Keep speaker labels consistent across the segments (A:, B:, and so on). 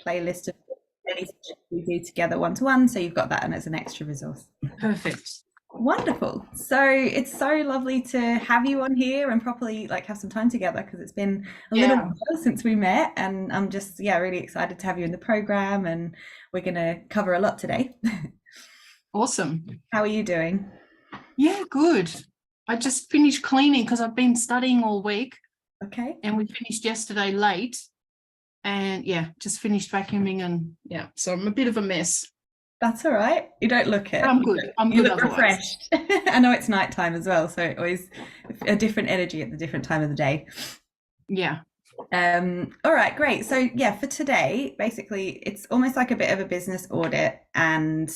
A: playlist of any sessions we do together one-to-one, so you've got that and as an extra resource.
B: Perfect.
A: Wonderful. So it's so lovely to have you on here and properly like have some time together, because it's been a little while since we met, and I'm just really excited to have you in the program, and we're going to cover a lot today.
B: Awesome.
A: How are you doing?
B: Yeah, good. I just finished cleaning because I've been studying all week.
A: Okay.
B: And we finished yesterday late, and just finished vacuuming, and so I'm a bit of a mess.
A: That's all right. You don't look it.
B: I'm good.
A: You look refreshed. I know it's nighttime as well, so it always a different energy at the different time of the day.
B: Yeah.
A: All right, great. So for today, basically, it's almost like a bit of a business audit and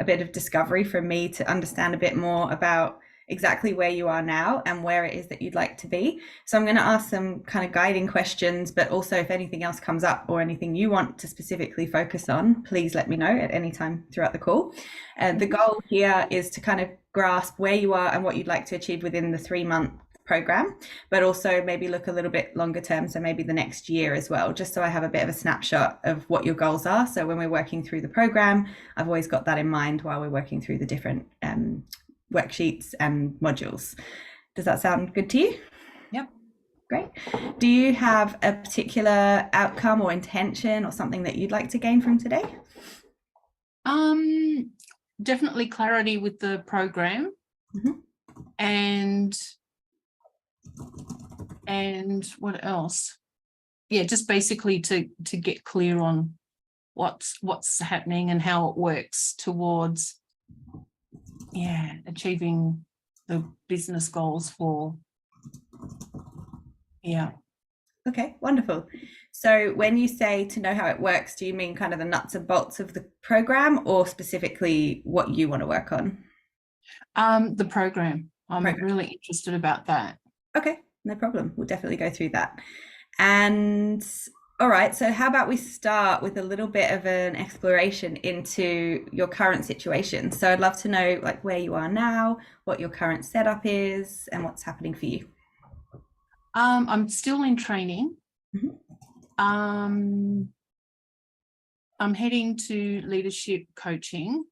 A: a bit of discovery from me to understand a bit more about exactly where you are now and where it is that you'd like to be. So I'm going to ask some kind of guiding questions, but also if anything else comes up or anything you want to specifically focus on, please let me know at any time throughout the call. The goal here is to kind of grasp where you are and what you'd like to achieve within the 3-month program, but also maybe look a little bit longer term, so maybe the next year as well, just so I have a bit of a snapshot of what your goals are. So when we're working through the program, I've always got that in mind while we're working through the different worksheets and modules. Does that sound good to you?
B: Yep.
A: Great. Do you have a particular outcome or intention or something that you'd like to gain from today?
B: Definitely clarity with the program. And what else? Just basically to get clear on what's happening and how it works towards achieving the business goals for
A: Okay, wonderful. So when you say to know how it works, do you mean kind of the nuts and bolts of the program, or specifically what you want to work on?
B: The program. I'm really interested about that.
A: Okay, no problem. We'll definitely go through that. And all right, so how about we start with a little bit of an exploration into your current situation. So I'd love to know like where you are now, what your current setup is, and what's happening for you.
B: I'm still in training. I'm heading to leadership coaching.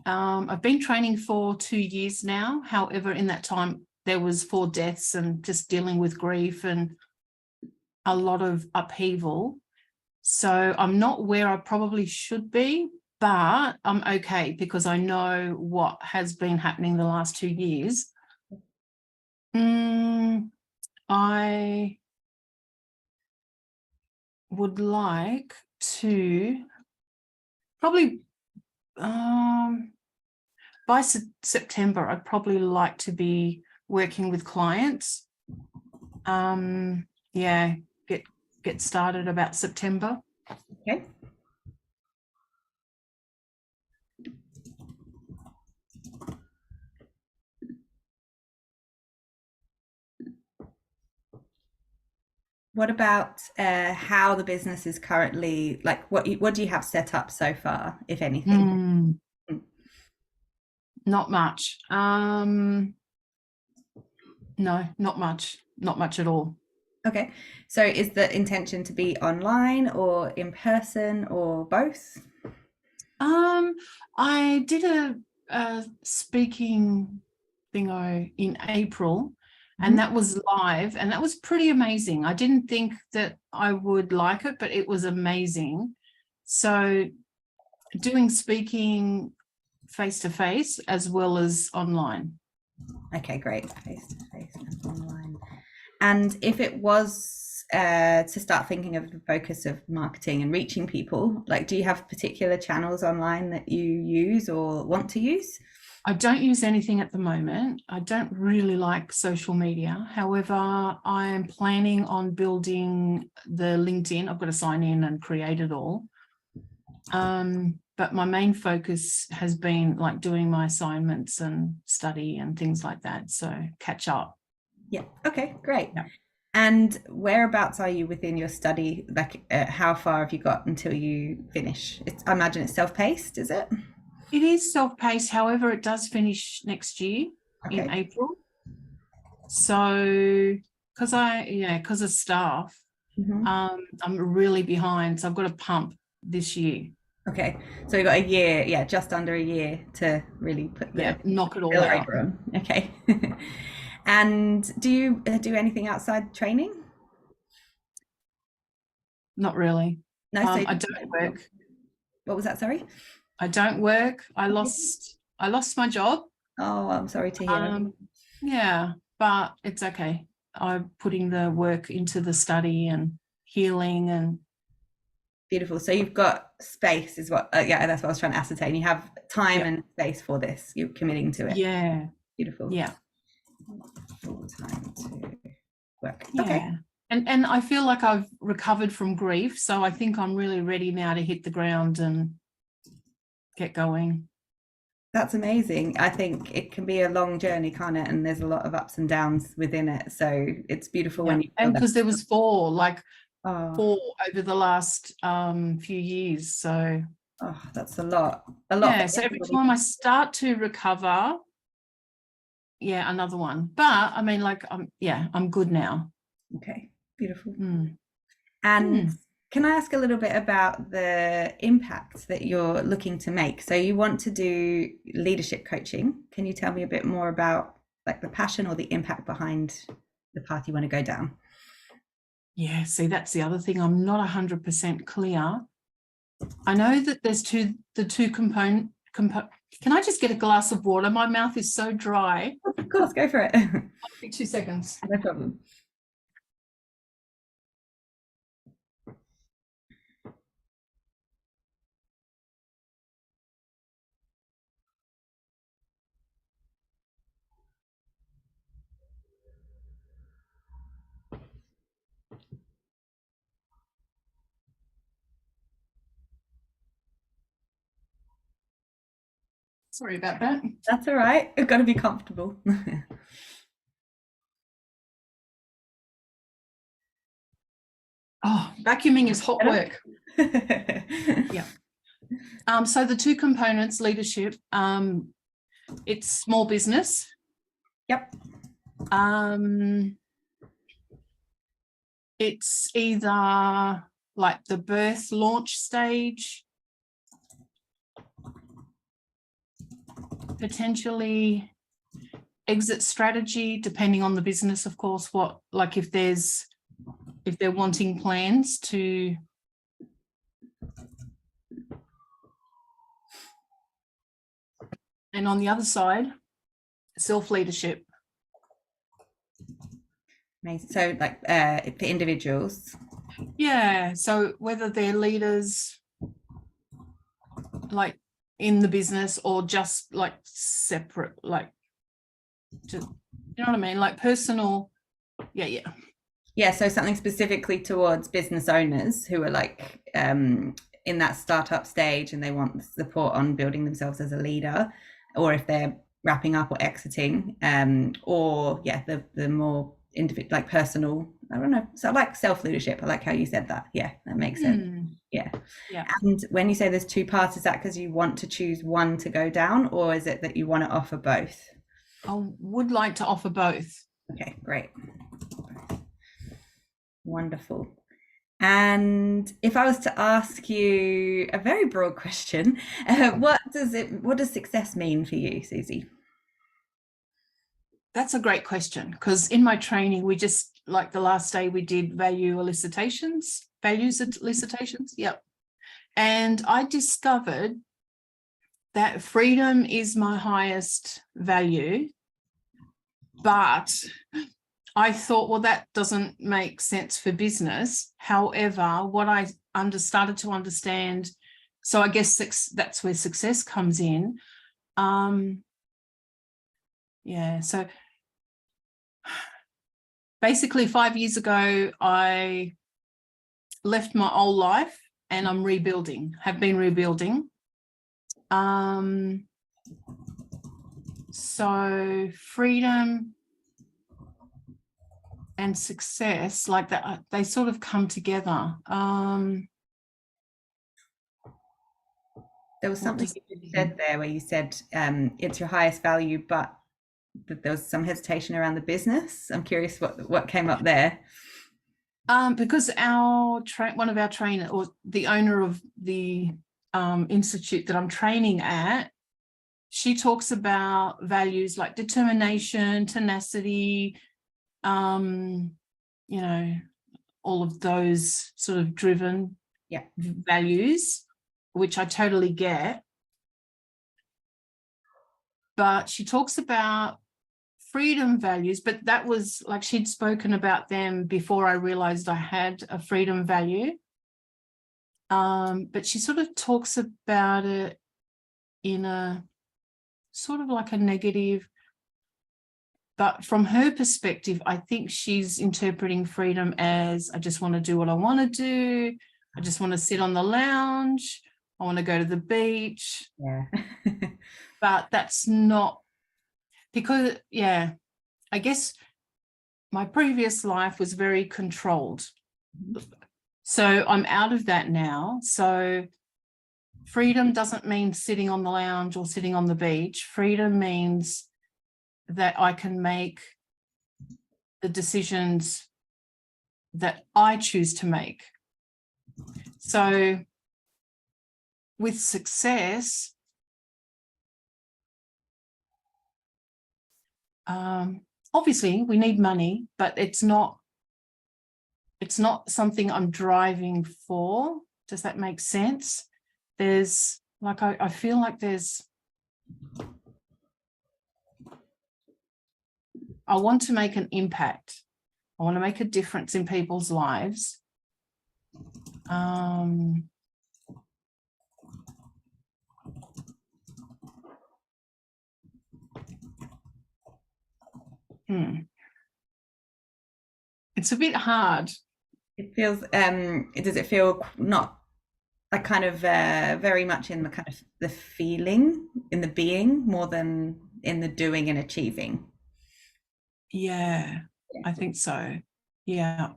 B: I've been training for 2 years now. However, in that time, there was 4 deaths and just dealing with grief and a lot of upheaval. So I'm not where I probably should be, but I'm okay because I know what has been happening the last 2 years. I would like to probably by September, I'd probably like to be working with clients. Get started about September.
A: Okay. What about how the business is currently, like what do you have set up so far, if anything?
B: Not much. No, not much at all.
A: Okay, so is the intention to be online or in person or both?
B: I did a speaking thingo in April, and that was live, and that was pretty amazing. I didn't think that I would like it, but it was amazing. So doing speaking face-to-face as well as online.
A: Okay, great. Face-to-face and online. And if it was to start thinking of the focus of marketing and reaching people, like do you have particular channels online that you use or want to use?
B: I don't use anything at the moment. I don't really like social media. However, I am planning on building the LinkedIn. I've got to sign in and create it all. But my main focus has been like doing my assignments and study and things like that. So catch up.
A: Yeah. Okay, great.
B: Yeah.
A: And whereabouts are you within your study? Like how far have you got until you finish? I imagine it's self-paced, is it?
B: It is self-paced. However, it does finish next year in April. So because of staff,
A: Mhm.
B: I'm really behind, so I've got to pump this year.
A: Okay, so you got a year, yeah, just under a year to really put the
B: Yeah, knock it all out.
A: accelerator on. Okay. And do you do anything outside training?
B: Not really.
A: No, so
B: I don't work.
A: what was that? Sorry.
B: I don't work. I
A: Okay.
B: lost my job.
A: Oh, I'm sorry to hear that.
B: Yeah, but it's okay. I'm putting the work into the study and healing and
A: Beautiful. So you've got space, is what? Yeah, that's what I was trying to ascertain. You have time
B: yeah,
A: and space for this. You're committing to it.
B: yeah,
A: Beautiful.
B: yeah,
A: Full time to work. Okay.
B: yeah. And I feel like I've recovered from grief, so I think I'm really ready now to hit the ground and get going.
A: That's amazing. I think it can be a long journey, can't it? And there's a lot of ups and downs within it. So it's beautiful
B: Yeah,
A: when you feel
B: and
A: that.
B: because there was
A: Oh,
B: four over the last few years, so
A: oh, that's a lot. A lot for
B: yeah. So every
A: everybody.
B: time I start to recover, yeah, another one. But I mean, like, I'm good now.
A: Okay, beautiful.
B: Mm.
A: And
B: Mm.
A: can I ask a little bit about the impact that you're looking to make? So you want to do leadership coaching. Can you tell me a bit more about like the passion or the impact behind the path you want to go down?
B: Yeah, see, that's the other thing. I'm not 100% clear. I know that there's the two component. Can I just get a glass of water? My mouth is so dry.
A: Of course, go for it.
B: 2 seconds.
A: No problem.
B: Sorry about that.
A: That's all right. You've got to be comfortable.
B: Oh, vacuuming is hot work. Yeah. So the two components, leadership, it's small business.
A: Yep.
B: It's either like the birth launch stage, potentially exit strategy, depending on the business, of course, what, like if they're wanting plans to and on the other side, self-leadership.
A: Amazing. So like for individuals.
B: Yeah. So whether they're leaders like in the business or just like separate, like just, you know what I mean? Like personal. Yeah, yeah.
A: Yeah, so something specifically towards business owners who are like in that startup stage and they want support on building themselves as a leader, or if they're wrapping up or exiting, or yeah, the more individual, like personal. I don't know. So I like self leadership. I like how you said that. Yeah, that makes sense. Yeah.
B: Yeah.
A: And when you say there's two parts, is that because you want to choose one to go down, or is it that you want to offer both?
B: I would like to offer both.
A: Okay, great. Wonderful. And if I was to ask you a very broad question, what does success mean for you, Suzie?
B: That's a great question, because in my training, we just, like the last day, we did values elicitations. Yep. And I discovered that freedom is my highest value. But I thought, well, that doesn't make sense for business. However, what I started to understand, so I guess that's where success comes in. Yeah, so basically 5 years ago, I left my old life and I'm have been rebuilding. So freedom and success, like that, they sort of come together.
A: There was something you said there where you said it's your highest value, but that there was some hesitation around the business. I'm curious what came up there.
B: Because one of our trainer, or the owner of the institute that I'm training at, she talks about values like determination, tenacity, you know, all of those sort of driven values, which I totally get. But she talks about freedom values, but that was like she'd spoken about them before I realized I had a freedom value. But she sort of talks about it in a sort of like a negative, but from her perspective, I think she's interpreting freedom as I just want to do what I want to do. I just want to sit on the lounge. I want to go to the beach.
A: Yeah.
B: But that's not because, I guess my previous life was very controlled. So I'm out of that now. So freedom doesn't mean sitting on the lounge or sitting on the beach. Freedom means that I can make the decisions that I choose to make. So with success, obviously we need money, but it's not something I'm driving for. Does that make sense? There's like, I feel like I want to make an impact. I want to make a difference in people's lives. It's a bit hard.
A: It feels, does it feel not like kind of very much in the kind of the feeling, in the being, more than in the doing and achieving?
B: Yeah, I think so. Yeah.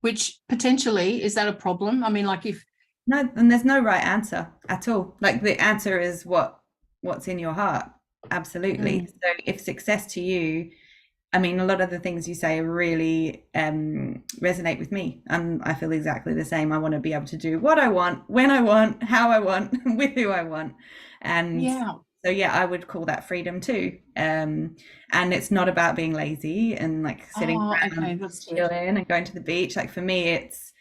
B: Which potentially, is that a problem? I mean, like if...
A: No, and there's no right answer at all. Like the answer is what's in your heart. Absolutely. So if success to you, I mean, a lot of the things you say really resonate with me. And I feel exactly the same. I want to be able to do what I want, when I want, how I want, with who I want. And so, yeah, I would call that freedom too. And it's not about being lazy and like sitting around, chilling and going to the beach. Like for me, it's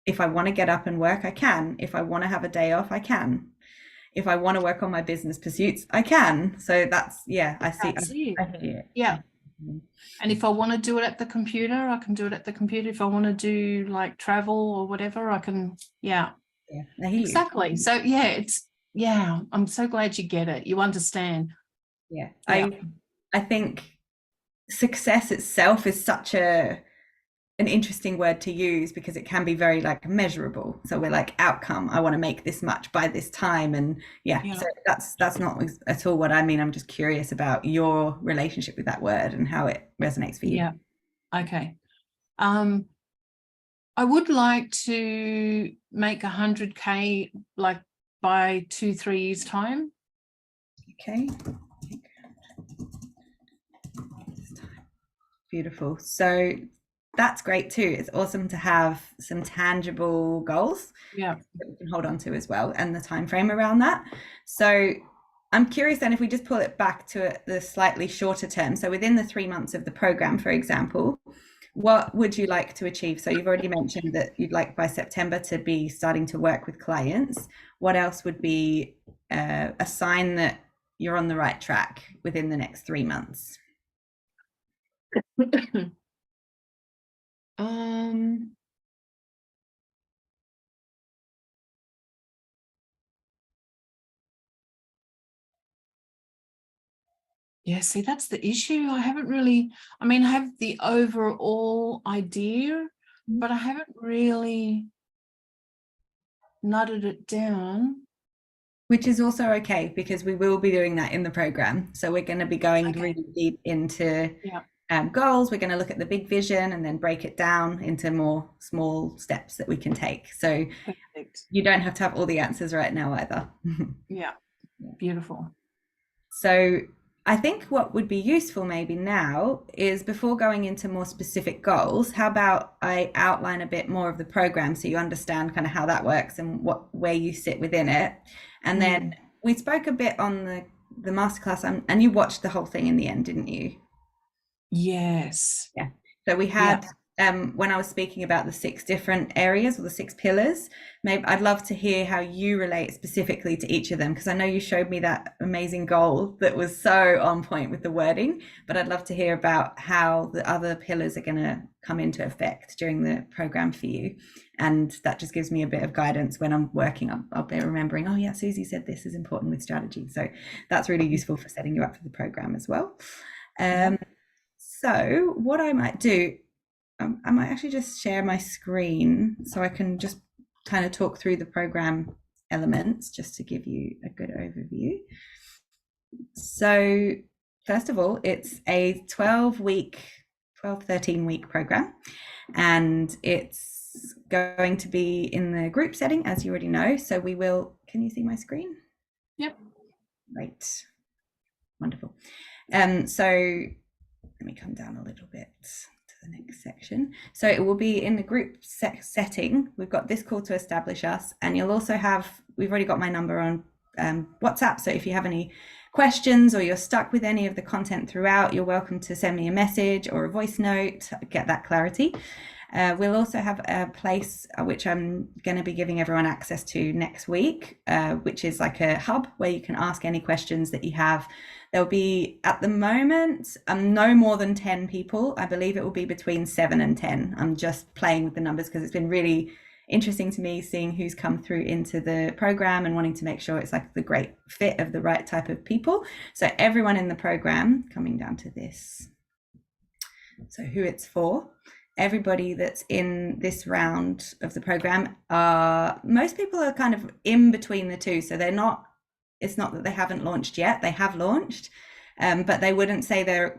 A: if I want to get up and work, I can. If I want to have a day off, I can. If I want to work on my business pursuits, I can. So that's, I see. I hear it.
B: Yeah. And if I want to do it at the computer, I can do it at the computer. If I want to do like travel or whatever, I can. Yeah,
A: I hear
B: exactly. You. So I'm so glad you get it. You understand.
A: Yeah. I think success itself is such an interesting word to use because it can be very like measurable. So we're like outcome. I want to make this much by this time, and so that's not at all what I mean. I'm just curious about your relationship with that word and how it resonates for you.
B: Yeah. Okay. I would like to make 100K like by 2-3 years time.
A: Okay. Beautiful. So that's great too. It's awesome to have some tangible goals that we can hold on to as well, and the time frame around that. So I'm curious then, if we just pull it back to the slightly shorter term, so within the 3 months of the program, for example, what would you like to achieve? So you've already mentioned that you'd like by September to be starting to work with clients. What else would be a sign that you're on the right track within the next 3 months?
B: Yeah, see, that's the issue. I haven't really, I mean, I have the overall idea, but I haven't really nutted it down.
A: Which is also okay, because we will be doing that in the program. So we're going to be going really deep into goals. We're going to look at the big vision and then break it down into more small steps that we can take. So you don't have to have all the answers right now either.
B: Yeah, beautiful.
A: So I think what would be useful maybe now is, before going into more specific goals, how about I outline a bit more of the program so you understand kind of how that works and where you sit within it. And then we spoke a bit on the masterclass, and you watched the whole thing in the end, didn't you?
B: Yes.
A: Yeah. So we
B: Yeah.
A: had, when I was speaking about the 6 different areas or the 6 pillars, maybe I'd love to hear how you relate specifically to each of them, because I know you showed me that amazing goal that was so on point with the wording, but I'd love to hear about how the other pillars are going to come into effect during the program for you. And that just gives me a bit of guidance when I'm working. I'll be remembering, oh yeah, Suzie said this is important with strategy. So that's really useful for setting you up for the program as well. So what I might do, I might actually just share my screen so I can just kind of talk through the program elements just to give you a good overview. So first of all, it's a 13-week program, and it's going to be in the group setting, as you already know. So we will, can you see my screen?
B: Yep.
A: Great. Wonderful. So let me come down a little bit to the next section. So it will be in the group setting. We've got this call to establish us, and you'll also have, we've already got my number on WhatsApp. So if you have any questions or you're stuck with any of the content throughout, you're welcome to send me a message or a voice note to get that clarity. We'll also have a place which I'm going to be giving everyone access to next week, which is like a hub where you can ask any questions that you have. There'll be, at the moment, no more than 10 people. I believe it will be between 7 and 10. I'm just playing with the numbers because it's been really interesting to me seeing who's come through into the program and wanting to make sure it's like the great fit of the right type of people. So everyone in the program, coming down to this, so who it's for, everybody that's in this round of the program, most people are kind of in between the two. So they're not, it's not that they haven't launched yet, they have launched, but they wouldn't say they're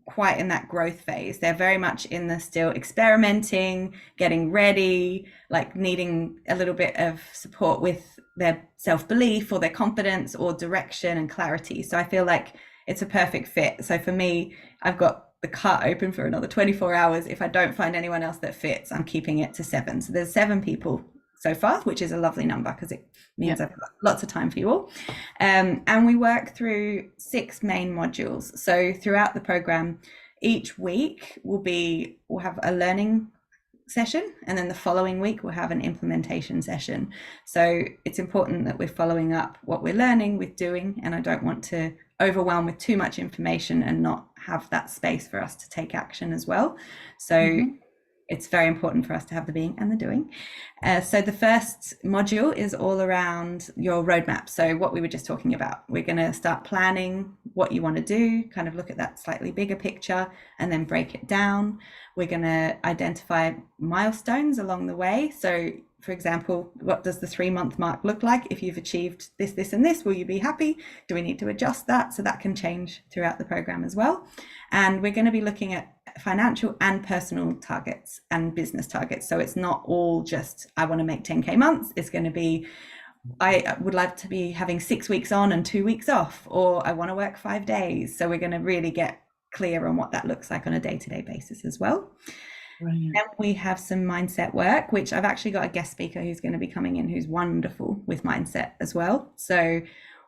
A: quite in that growth phase. They're very much in the still experimenting, getting ready, like needing a little bit of support with their self-belief or their confidence or direction and clarity. So I feel like it's a perfect fit. So for me, I've got the cart open for another 24 hours. If I don't find anyone else that fits, I'm keeping it to 7. So there's 7 people so far, which is a lovely number because it means I've got lots of time for you all. And we work through 6 main modules. So throughout the program, each week we'll have a learning session, and then the following week we'll have an implementation session. So it's important that we're following up what we're learning with doing, and I don't want to overwhelm with too much information and not have that space for us to take action as well. So it's very important for us to have the being and the doing. So the first module is all around your roadmap. So what we were just talking about, we're going to start planning what you want to do, kind of look at that slightly bigger picture and then break it down. We're going to identify milestones along the way. So for example, what does the 3-month mark look like? If you've achieved this, this, and this, will you be happy? Do we need to adjust that? So that can change throughout the program as well. And we're going to be looking at financial and personal targets and business targets. So it's not all just, I want to make 10K months. It's going to be, I would like to be having 6 weeks on and 2 weeks off, or I want to work 5 days. So we're going to really get clear on what that looks like on a day-to-day basis as well.
B: Brilliant.
A: Then we have some mindset work, which I've actually got a guest speaker who's going to be coming in who's wonderful with mindset as well. So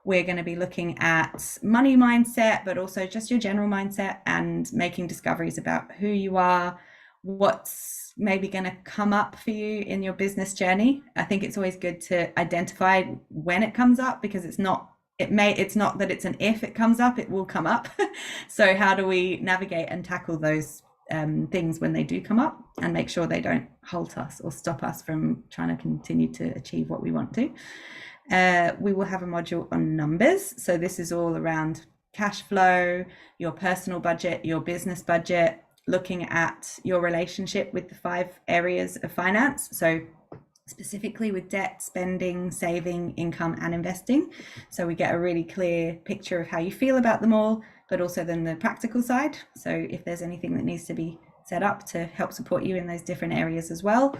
A: we're going to be looking at money mindset, but also just your general mindset and making discoveries about who you are, what's maybe going to come up for you in your business journey. I think it's always good to identify when it comes up, because it's not that it's an if it comes up, it will come up. So how do we navigate and tackle those things when they do come up and make sure they don't halt us or stop us from trying to continue to achieve what we want to. We will have a module on numbers. So this is all around cash flow, your personal budget, your business budget, looking at your relationship with the 5 areas of finance. So specifically with debt, spending, saving, income, and investing. So we get a really clear picture of how you feel about them all, but also then the practical side. So if there's anything that needs to be set up to help support you in those different areas as well.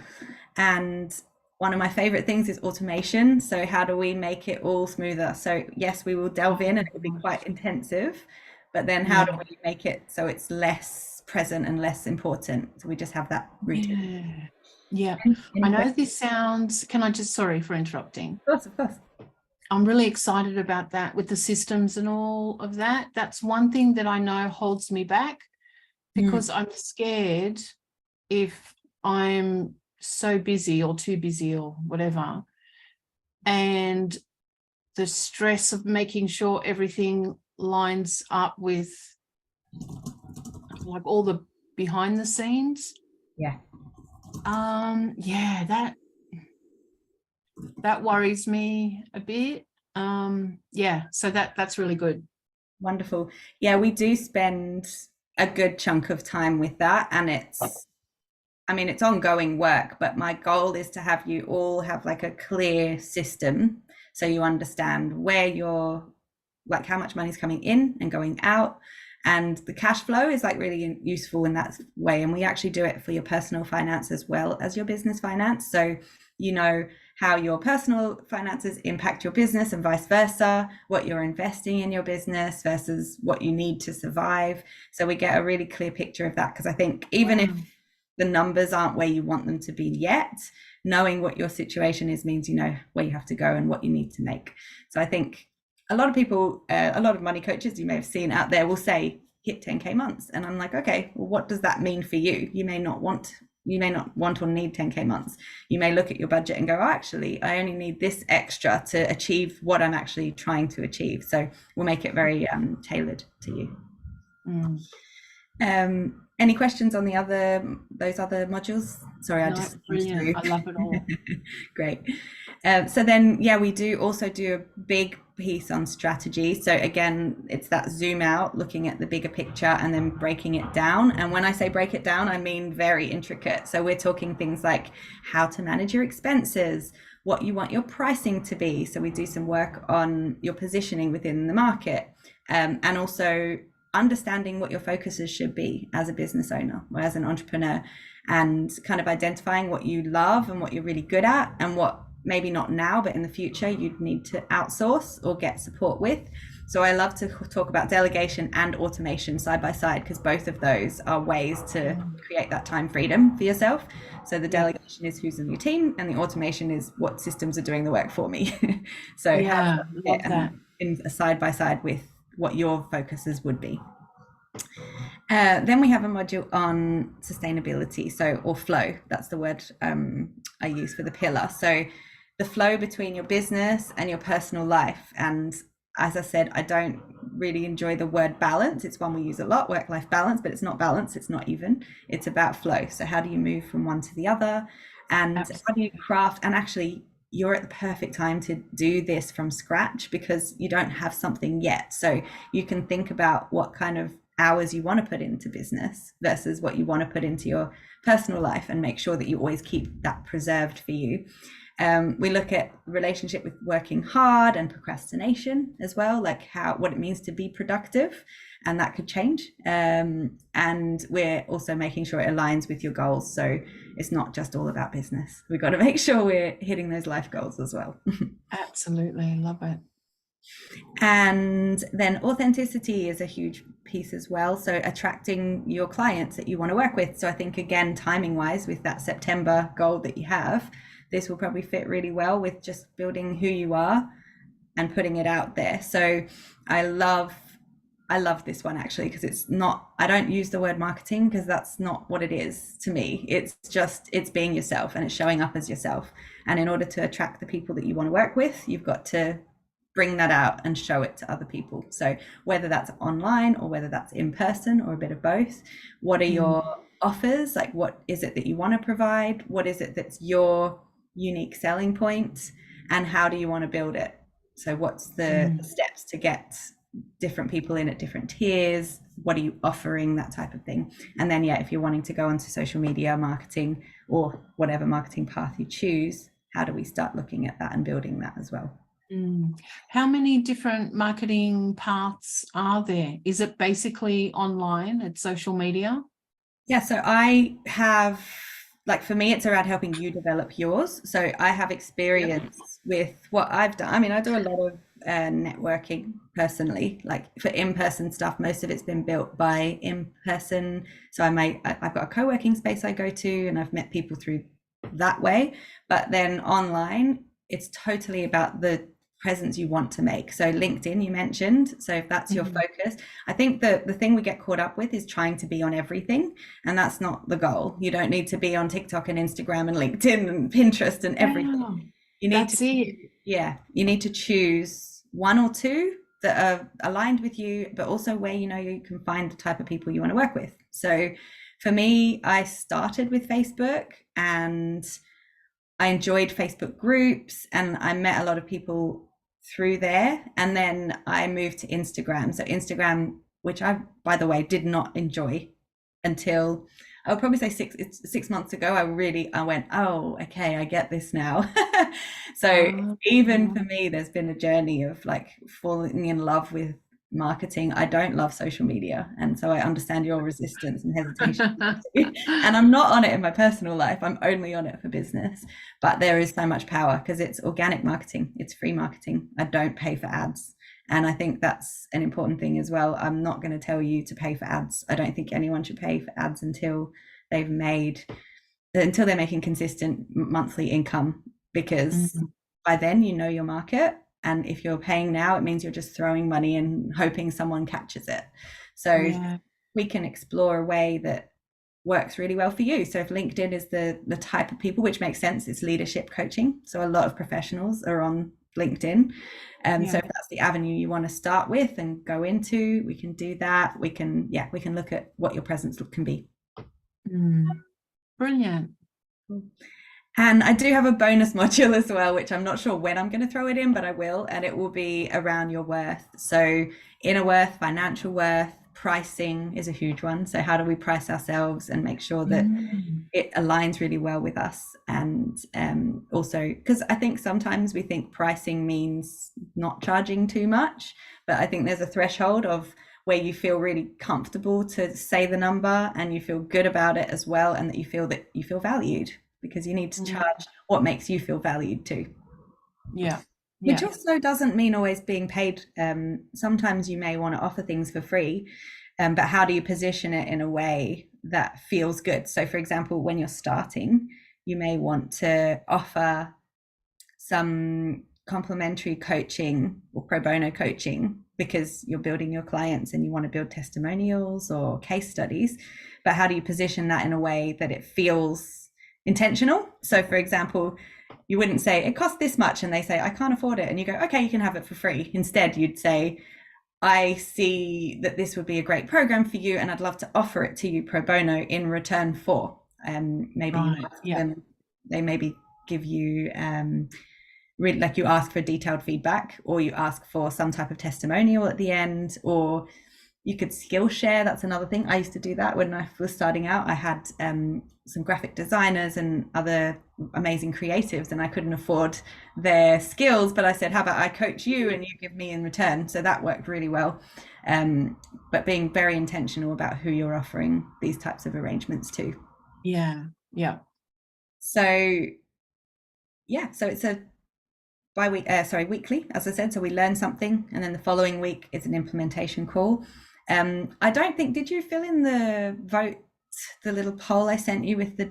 A: And one of my favorite things is automation. So how do we make it all smoother? So yes, we will delve in and it will be quite intensive, but then how do
B: Yeah.
A: we make it so it's less present and less important? So we just have that rooted.
B: Yeah. Yeah. I
A: Any
B: know
A: questions?
B: this sounds, can I just, sorry for interrupting.
A: Of course, of course.
B: I'm really excited about that with the systems and all of that. That's one thing that I know holds me back
A: Mm,
B: because I'm scared if I'm so busy or too busy or whatever, and the stress of making sure everything lines up with like all the behind the scenes.
A: yeah.
B: Yeah, that worries me a bit. Yeah, so that's really good.
A: Wonderful. Yeah, we do spend a good chunk of time with that, and I mean, it's ongoing work, but my goal is to have you all have like a clear system so you understand where you're, like how much money is coming in and going out. And the cash flow is like really useful in that way. And we actually do it for your personal finance as well as your business finance. So, you know, how your personal finances impact your business and vice versa, what you're investing in your business versus what you need to survive. So we get a really clear picture of that. Because I think even if
B: Wow.
A: the numbers aren't where you want them to be yet, knowing what your situation is means you know where you have to go and what you need to make. So I think a lot of people, a lot of money coaches you may have seen out there will say hit 10K months, and I'm like, okay, well, what does that mean for you? You may not want or need 10K months. You may look at your budget and go, oh, actually, I only need this extra to achieve what I'm actually trying to achieve. So we'll make it very tailored to you.
B: Mm.
A: Any questions on those other modules? Sorry, I
B: No,
A: just went
B: brilliant.
A: through.
B: I love it all.
A: Great. So then, yeah, we do also do a big piece on strategy. So again, it's that zoom out, looking at the bigger picture and then breaking it down. And when I say break it down, I mean very intricate. So we're talking things like how to manage your expenses, what you want your pricing to be. So we do some work on your positioning within the market, and also understanding what your focuses should be as a business owner or as an entrepreneur, and kind of identifying what you love and what you're really good at and what maybe not now but in the future you'd need to outsource or get support with. So I love to talk about delegation and automation side by side, because both of those are ways to create that time freedom for yourself. So the
B: Yeah.
A: delegation is who's in your team, and the automation is what systems are doing the work for me. So how
B: Yeah, love
A: and
B: that.
A: in a side by side with what your focuses would be. Then we have a module on sustainability, so, or flow, that's the word I use for the pillar. So the flow between your business and your personal life. And as I said, I don't really enjoy the word balance. It's one we use a lot, work-life balance, but it's not balance, it's not even. It's about flow. So how do you move from one to the other? And how do you
B: Absolutely.
A: craft? And actually, you're at the perfect time to do this from scratch because you don't have something yet. So you can think about what kind of hours you want to put into business versus what you want to put into your personal life, and make sure that you always keep that preserved for you. We look at relationship with working hard and procrastination as well, like what it means to be productive, and that could change. And we're also making sure it aligns with your goals. So it's not just all about business. We've got to make sure we're hitting those life goals as well.
B: Absolutely. Love it.
A: And then authenticity is a huge piece as well. So attracting your clients that you want to work with. So I think, again, timing wise, with that September goal that you have, this will probably fit really well with just building who you are and putting it out there. So I love this one actually, because it's not, I don't use the word marketing because that's not what it is to me. It's being yourself and it's showing up as yourself. And in order to attract the people that you want to work with, you've got to bring that out and show it to other people. So whether that's online or whether that's in person or a bit of both, what are your offers? Like, what is it that you want to provide? What is it that's your unique selling point? And how do you want to build it? So what's the steps to get different people in at different tiers? What are you offering? That type of thing. And then, yeah, if you're wanting to go onto social media marketing or whatever marketing path you choose, how do we start looking at that and building that as well?
B: How many different marketing paths are there? Is it basically online? It's social media?
A: Yeah, so I have, like, for me, it's around helping you develop yours. So I have
B: Yep.
A: experience with what I've done. I mean, I do a lot of networking personally. Like for in-person stuff, most of it's been built by in-person. So I've got a co-working space I go to, and I've met people through that way. But then online, it's totally about the presence you want to make. So LinkedIn, you mentioned. So if that's your focus, I think the thing we get caught up with is trying to be on everything, and that's not the goal. You don't need to be on TikTok and Instagram and LinkedIn and Pinterest and everything.
B: Wow,
A: You need
B: that's
A: to,
B: it.
A: yeah, you need to choose one or two that are aligned with you, but also where you know you can find the type of people you want to work with. So for me, I started with Facebook, and I enjoyed Facebook groups, and I met a lot of people through there. And then I moved to Instagram. So Instagram, which I, by the way, did not enjoy until I would probably say 6 months ago. I went, oh, okay, I get this now. So even for me, there's been a journey of like falling in love with marketing. I don't love social media, and so I understand your resistance and hesitation. And I'm not on it in my personal life. I'm only on it for business. But there is so much power because it's organic marketing, it's free marketing. I don't pay for ads. And I think that's an important thing as well. I'm not going to tell you to pay for ads. I don't think anyone should pay for ads until they're making consistent monthly income, because by then you know your market. And if you're paying now, it means you're just throwing money and hoping someone catches it. So we can explore a way that works really well for you. So if LinkedIn is the type of people, which makes sense, it's leadership coaching. So a lot of professionals are on LinkedIn. So if that's the avenue you want to start with and go into, we can do that. We can look at what your presence can be.
B: Brilliant.
A: And I do have a bonus module as well, which I'm not sure when I'm going to throw it in, but I will. And it will be around your worth. So inner worth, financial worth, pricing is a huge one. So how do we price ourselves and make sure that it aligns really well with us? And also, because I think sometimes we think pricing means not charging too much, but I think there's a threshold of where you feel really comfortable to say the number and you feel good about it as well, and that you feel valued, because you need to charge what makes you feel valued too. Which also doesn't mean always being paid. Sometimes you may want to offer things for free, but how do you position it in a way that feels good? So for example, when you're starting, you may want to offer some complimentary coaching or pro bono coaching because you're building your clients and you want to build testimonials or case studies. But how do you position that in a way that it feels intentional? So for example, you wouldn't say it costs this much and they say I can't afford it, and you go, okay, you can have it for free. Instead, you'd say, I see that this would be a great program for you and I'd love to offer it to you pro bono in return for, they maybe give you really, like, you ask for detailed feedback, or you ask for some type of testimonial at the end, or you could skill share. That's another thing. I used to do that when I was starting out. I had some graphic designers and other amazing creatives, and I couldn't afford their skills, but I said, how about I coach you and you give me in return? So that worked really well. But being very intentional about who you're offering these types of arrangements to. So it's a weekly, as I said. So we learn something, and then the following week is an implementation call. I don't think, did you fill in the little poll I sent you with the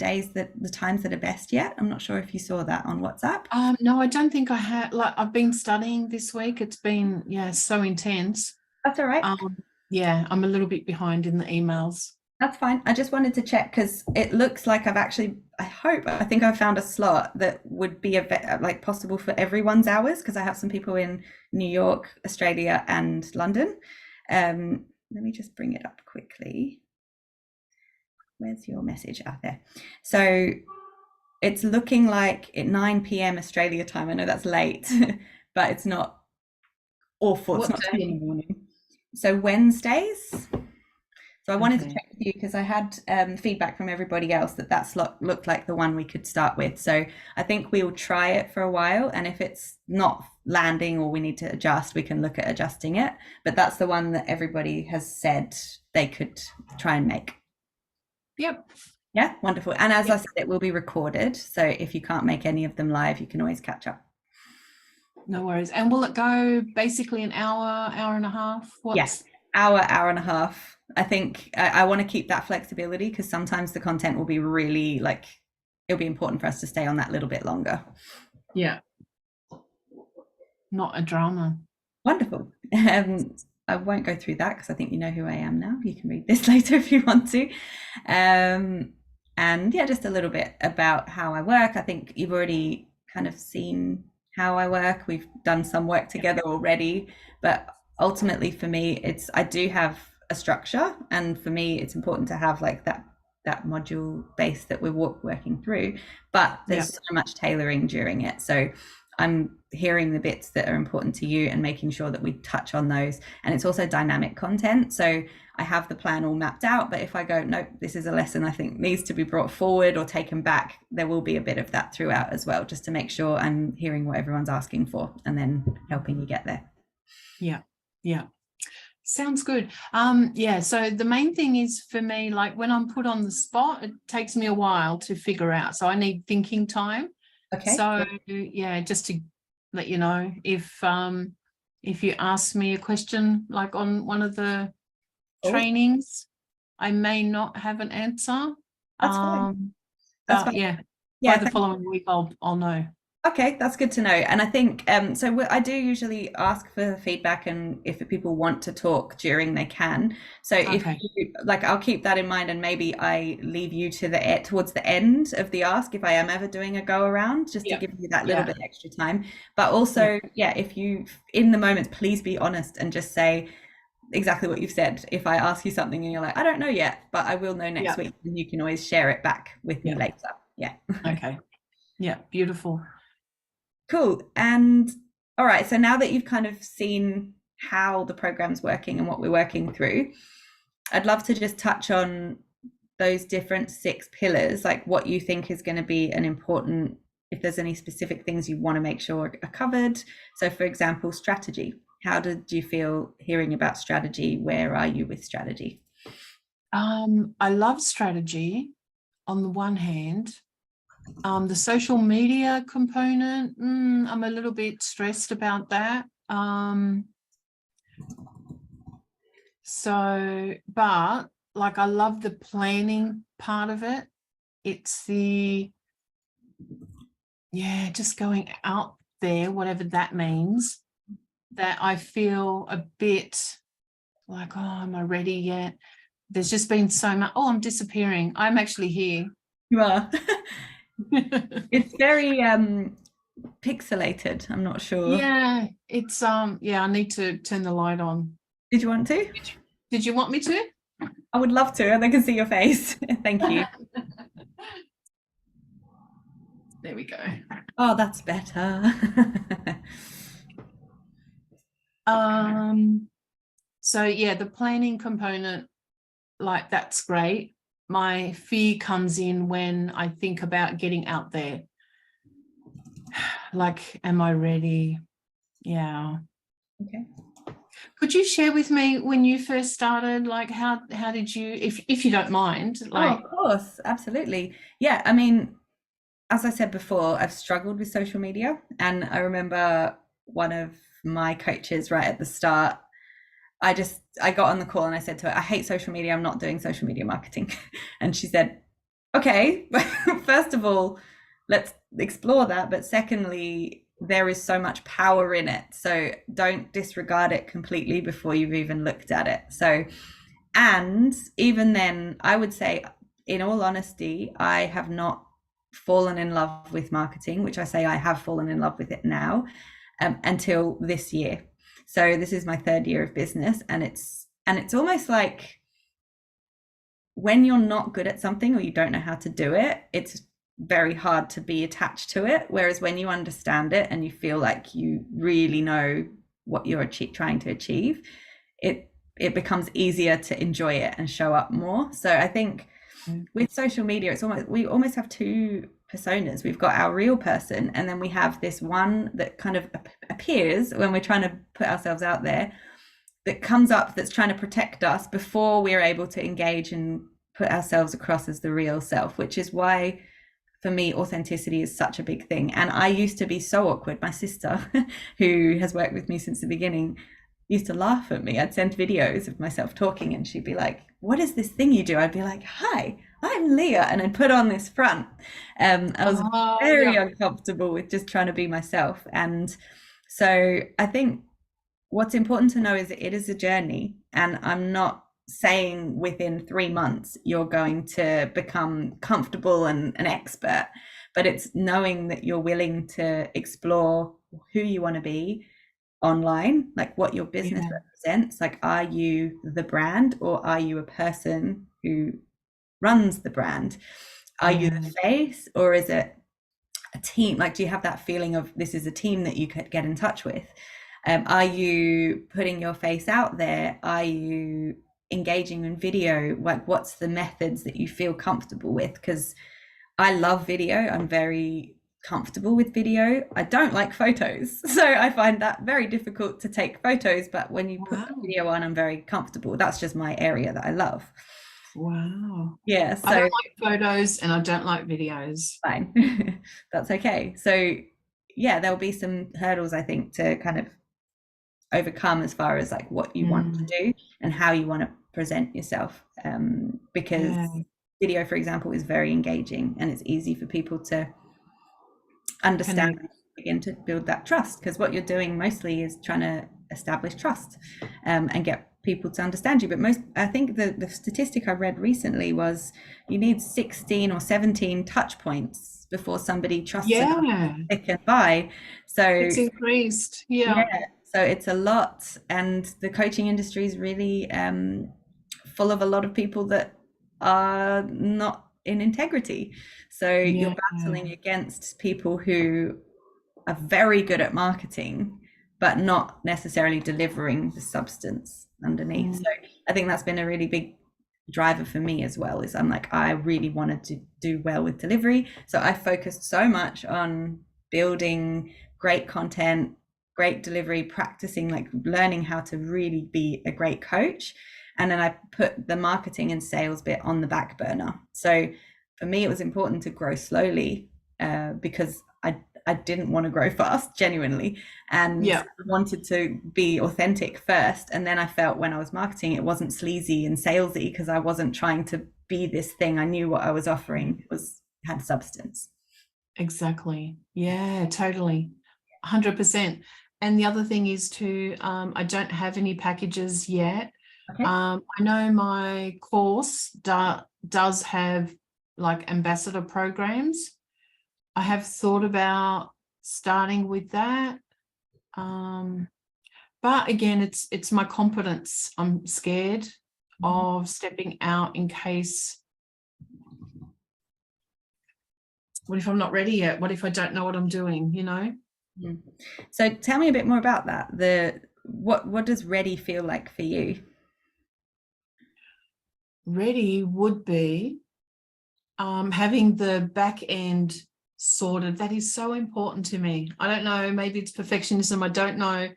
A: times that are best yet? I'm not sure if you saw that on WhatsApp.
B: No, I don't think I had. Like, I've been studying this week. It's been so intense.
A: That's all right.
B: I'm a little bit behind in the emails.
A: That's fine. I just wanted to check because it looks like I think I've found a slot that would be like possible for everyone's hours, because I have some people in New York, Australia, and London. Let me just bring it up quickly. Where's your message out there? So it's looking like at 9 p.m. Australia time. I know that's late, but it's not awful. It's not 2 in the morning. So Wednesdays. So I wanted to check with you because I had feedback from everybody else that slot looked like the one we could start with. So I think we'll try it for a while, and if it's not landing or we need to adjust, we can look at adjusting it. But that's the one that everybody has said they could try and make.
B: Yep.
A: Yeah, wonderful. And as I said, it will be recorded. So if you can't make any of them live, you can always catch up.
B: No worries. And will it go basically an hour, hour and a half?
A: Yeah,
B: What's
A: hour and a half. I think I want to keep that flexibility because sometimes the content will be really like, it'll be important for us to stay on that little bit longer.
B: Yeah, not a drama.
A: Wonderful. I won't go through that because I think you know who I am now. You can read this later if you want to. And yeah, just a little bit about how I work. I think you've already kind of seen how I work. We've done some work together already, but ultimately for me, it's I do have a structure, and for me, it's important to have like that module base that we're working through. But there's so much tailoring during it, so I'm hearing the bits that are important to you and making sure that we touch on those. And it's also dynamic content. So I have the plan all mapped out, but if I go, nope, this is a lesson I think needs to be brought forward or taken back, there will be a bit of that throughout as well, just to make sure I'm hearing what everyone's asking for and then helping you get there.
B: Yeah. Yeah. Sounds good. Yeah. So the main thing is for me, like when I'm put on the spot, it takes me a while to figure out. So I need thinking time.
A: Okay.
B: So yeah, just to let you know, if you ask me a question like on one of the trainings, I may not have an answer.
A: That's fine. That's fine.
B: Yeah,
A: Yeah.
B: by the following week, I'll know.
A: Okay, that's good to know. And I think so I do usually ask for feedback, and if people want to talk during, they can. So if you, like, I'll keep that in mind, and maybe I leave you to the towards the end of the ask if I am ever doing a go around, just to give you that little bit extra time. But also, if you in the moment, please be honest and just say exactly what you've said. If I ask you something and you're like, I don't know yet, but I will know next week, and you can always share it back with me later. Yeah.
B: Okay. Yeah, beautiful.
A: Cool. And all right, so now that you've kind of seen how the program's working and what we're working through, I'd love to just touch on those different 6 pillars, like what you think is going to be an important, if there's any specific things you want to make sure are covered. So for example, strategy. How did you feel hearing about strategy? Where are you with strategy?
B: I love strategy on the one hand. The social media component, I'm a little bit stressed about that. But like I love the planning part of it. It's just going out there, whatever that means, that I feel a bit like, oh, am I ready yet? There's just been so much. Oh, I'm disappearing. I'm actually here.
A: You are. It's very pixelated. I'm not sure.
B: Yeah, it's I need to turn the light on.
A: Did you want to?
B: Did you want me to?
A: I would love to, and I can see your face. Thank you.
B: There we go.
A: Oh, that's better.
B: So yeah, the planning component, like that's great. My fear comes in when I think about getting out there. Like, am I ready? Yeah.
A: Okay.
B: Could you share with me when you first started, like how did you, if you don't mind? Like,
A: of course, absolutely. Yeah, I mean, as I said before, I've struggled with social media, and I remember one of my coaches right at the start, I got on the call and I said to her, I hate social media, I'm not doing social media marketing. And she said, okay, first of all, let's explore that. But secondly, there is so much power in it. So don't disregard it completely before you've even looked at it. So, and even then, I would say, in all honesty, I have not fallen in love with marketing, which I say I have fallen in love with it now, until this year. So this is my 3rd year of business, and it's almost like when you're not good at something or you don't know how to do it, it's very hard to be attached to it. Whereas when you understand it and you feel like you really know what you're trying to achieve, it becomes easier to enjoy it and show up more. So I think with social media, we almost have 2 personas. We've got our real person, and then we have this one that kind of appears when we're trying to put ourselves out there, that comes up, that's trying to protect us before we're able to engage and put ourselves across as the real self, which is why for me, authenticity is such a big thing. And I used to be so awkward. My sister, who has worked with me since the beginning, used to laugh at me. I'd send videos of myself talking and she'd be like, what is this thing you do? I'd be like, hi, I'm Leah. And I'd put on this front. I was very
B: Yeah.
A: uncomfortable with just trying to be myself. And so I think what's important to know is that it is a journey. And I'm not saying within 3 months you're going to become comfortable and an expert, but it's knowing that you're willing to explore who you want to be online, like what your business
B: Yeah.
A: represents. Like, are you the brand or are you a person who runs the brand? Are you
B: Yeah.
A: the face or is it a team? Like, do you have that feeling of this is a team that you could get in touch with? Are you putting your face out there? Are you engaging in video? Like, what's the methods that you feel comfortable with? Because I love video. I'm very comfortable with video. I don't like photos. So I find that very difficult to take photos. But when you put
B: Wow.
A: the video on, I'm very comfortable. That's just my area that I love.
B: Wow.
A: Yeah.
B: I don't
A: So
B: like photos and I don't like videos.
A: fine. That's okay. So yeah, there'll be some hurdles, I think, to kind of overcome as far as like what you want to do and how you want to present yourself. Because
B: Yeah.
A: video, for example, is very engaging and it's easy for people to understand
B: Connect.
A: and begin to build that trust, because what you're doing mostly is trying to establish trust, and get people to understand you. But I think the statistic I read recently was you need 16 or 17 touch points before somebody trusts enough
B: Yeah.
A: they can buy. So
B: It's increased.
A: yeah,
B: Yeah.
A: so it's a lot, and the coaching industry is really full of a lot of people that are not in integrity. So you're
B: Yeah.
A: battling against people who are very good at marketing, but not necessarily delivering the substance underneath.
B: Mm.
A: So I think that's been a really big driver for me as well, is I'm like, I really wanted to do well with delivery. So I focused so much on building great content, great delivery, practicing, like learning how to really be a great coach. And then I put the marketing and sales bit on the back burner. So for me, it was important to grow slowly, because I didn't want to grow fast, genuinely, and
B: Yeah.
A: wanted to be authentic first. And then I felt when I was marketing, it wasn't sleazy and salesy because I wasn't trying to be this thing. I knew what I was offering had substance.
B: Exactly. Yeah, totally. 100%. And the other thing is I don't have any packages yet.
A: Okay.
B: I know my course does have like ambassador programs. I have thought about starting with that. But again, it's my confidence. I'm scared of stepping out in case, what if I'm not ready yet? What if I don't know what I'm doing, you know?
A: So tell me a bit more about that. What does ready feel like for you?
B: Ready would be having the back end sorted. That is so important to me. I don't know, maybe it's perfectionism, I don't know,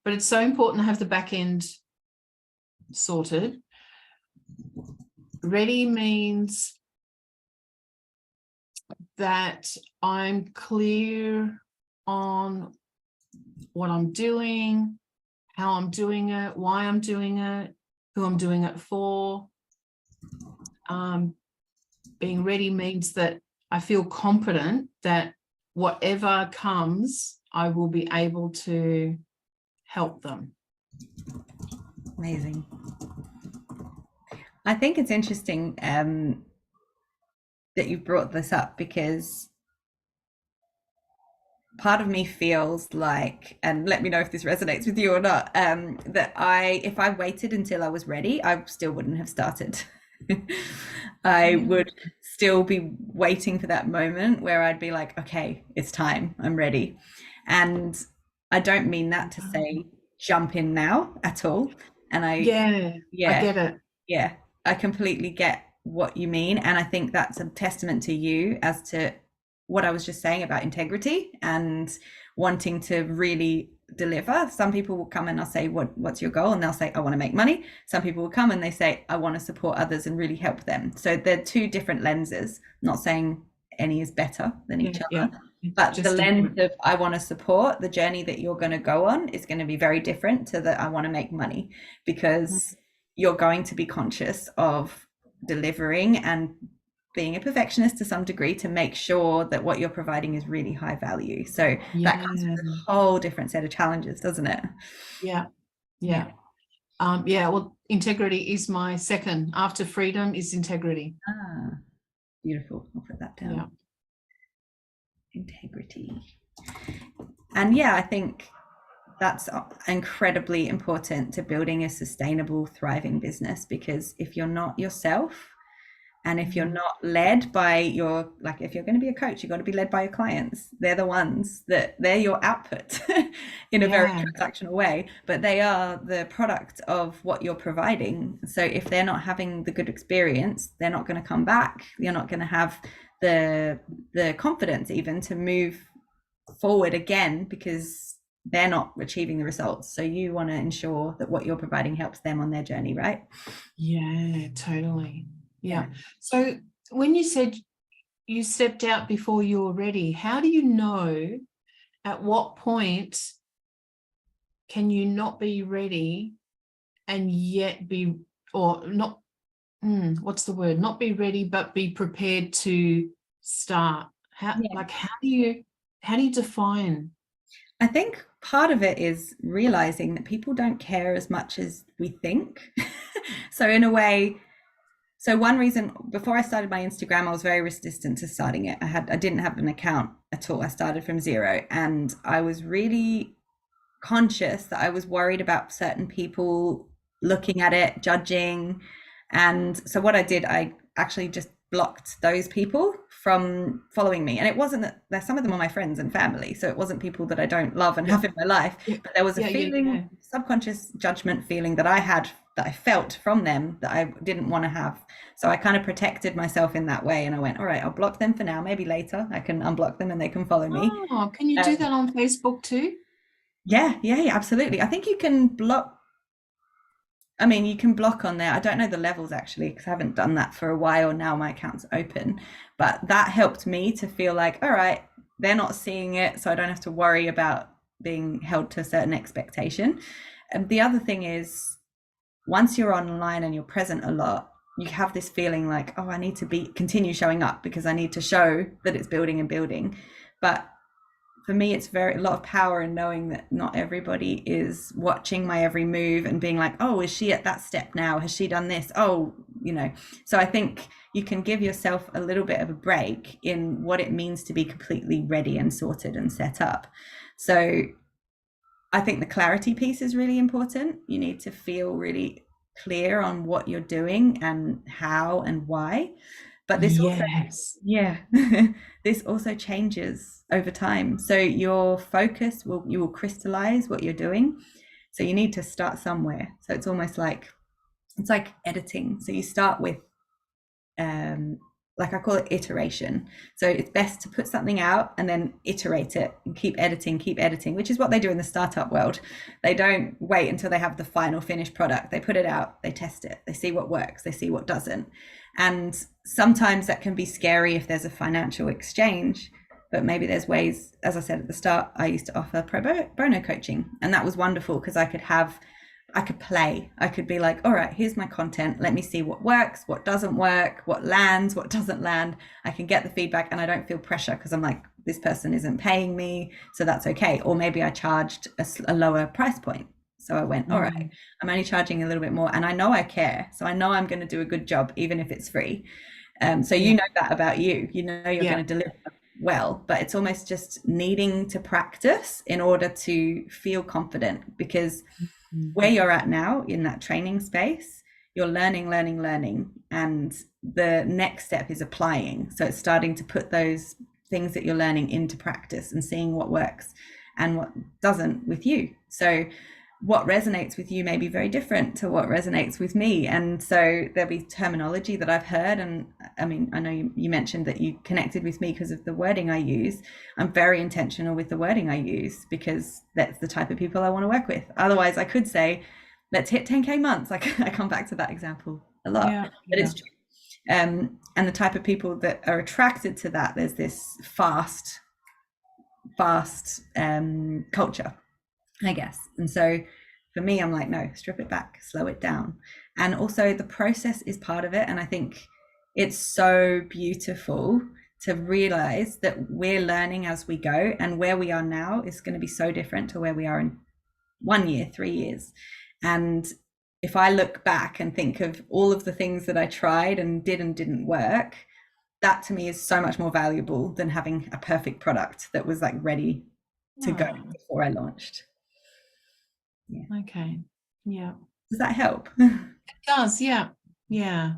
B: but it's so important to have the back end sorted. Ready means that I'm clear on what I'm doing, how I'm doing it, why I'm doing it, who I'm doing it for. Being ready means that I feel confident that whatever comes, I will be able to help them.
A: Amazing. I think it's interesting that you brought this up, because part of me feels like, and let me know if this resonates with you or not, that if I waited until I was ready, I still wouldn't have started. I would still be waiting for that moment where I'd be like, okay, it's time, I'm ready. And I don't mean that to say jump in now at all. And I
B: get it.
A: Yeah, I completely get what you mean. And I think that's a testament to you as to what I was just saying about integrity and wanting to really deliver. Some people will come and I'll say, what's your goal? And they'll say, I want to make money. Some people will come and they say, I want to support others and really help them. So they're two different lenses. I'm not saying any is better than each
B: Yeah.
A: other.
B: It's
A: But the
B: just
A: lens
B: different.
A: of I want to support, the journey that you're going to go on is going to be very different to the I want to make money, because you're going to be conscious of delivering and being a perfectionist to some degree to make sure that what you're providing is really high value. So that comes
B: Yeah.
A: with a whole different set of challenges, doesn't it?
B: Yeah.
A: Yeah.
B: Yeah. Yeah, well, integrity is my second. After freedom is integrity.
A: Ah, beautiful. I'll put that
B: Yeah.
A: down. Integrity. And yeah, I think that's incredibly important to building a sustainable, thriving business, because if you're not yourself, and if you're not led by your, like, if you're going to be a coach, you've got to be led by your clients. They're the ones that they're your output in a very
B: Yeah.
A: transactional way, but they are the product of what you're providing. So if they're not having the good experience, they're not going to come back. You're not going to have the confidence even to move forward again, because they're not achieving the results. So you want to ensure that what you're providing helps them on their journey, right?
B: Yeah, totally. Yeah.
A: Yeah.
B: So when you said you stepped out before you were ready, how do you know at what point can you not be ready and yet be, or not, what's the word? Not be ready, but be prepared to start.
A: Yeah.
B: How do you define?
A: I think part of it is realizing that people don't care as much as we think. So in a way, so one reason, before I started my Instagram, I was very resistant to starting it. I didn't have an account at all. I started from zero, and I was really conscious that I was worried about certain people looking at it, judging. And so what I did, I actually just blocked those people from following me. And it wasn't that some of them are my friends and family, so it wasn't people that I don't love and have in my life,
B: Yeah.
A: but there was a feeling, subconscious judgment feeling that I had, that I felt from them, that I didn't want to have. So I kind of protected myself in that way, and I went, all right, I'll block them for now. Maybe later I can unblock them and they can follow me.
B: Oh, can you do that on Facebook too?
A: Yeah, absolutely. I think you can block. I mean, you can block on there. I don't know the levels actually, because I haven't done that for a while now. My account's open, but that helped me to feel like, all right, they're not seeing it, so I don't have to worry about being held to a certain expectation. And the other thing is, once you're online and you're present a lot, you have this feeling like, oh, I need to continue showing up because I need to show that it's building and building. But for me, it's a lot of power in knowing that not everybody is watching my every move and being like, oh, is she at that step now? Has she done this? Oh, so I think you can give yourself a little bit of a break in what it means to be completely ready and sorted and set up. So I think the clarity piece is really important. You need to feel really clear on what you're doing and how and why. But this also, yeah, this also changes over time. So your focus you will crystallize what you're doing. So you need to start somewhere. So it's almost like, it's like editing. So you start with, like I call it iteration. So it's best to put something out and then iterate it and keep editing, which is what they do in the startup world. They don't wait until they have the final finished product. They put it out, they test it, they see what works, they see what doesn't. And sometimes that can be scary if there's a financial exchange, but maybe there's ways. As I said at the start, I used to offer pro bono coaching, and that was wonderful because I could play. I could be like, all right, here's my content. Let me see what works, what doesn't work, what lands, what doesn't land. I can get the feedback and I don't feel pressure because I'm like, this person isn't paying me, so that's okay. Or maybe I charged a lower price point. So I went, all right, I'm only charging a little bit more and I know I care. So I know I'm going to do a good job, even if it's free. So you know that about you, you're going to deliver well, but it's almost just needing to practice in order to feel confident, because where you're at now in that training space, you're learning, and the next step is applying. So it's starting to put those things that you're learning into practice and seeing what works and what doesn't with you. So what resonates with you may be very different to what resonates with me. And so there'll be terminology that I've heard. And I mean, I know you mentioned that you connected with me because of the wording I use. I'm very intentional with the wording I use because that's the type of people I want to work with. Otherwise, I could say, let's hit 10K months. Like I come back to that example a lot, but it's true. And the type of people that are attracted to that, there's this fast culture, I guess. And so for me, I'm like, no, strip it back, slow it down. And also the process is part of it. And I think it's so beautiful to realize that we're learning as we go, and where we are now is going to be so different to where we are in 1 year, 3 years. And if I look back and think of all of the things that I tried and didn't work, that to me is so much more valuable than having a perfect product that was like ready to go before I launched.
B: Yeah. Okay. Yeah.
A: Does that help?
B: It does. Yeah. Yeah.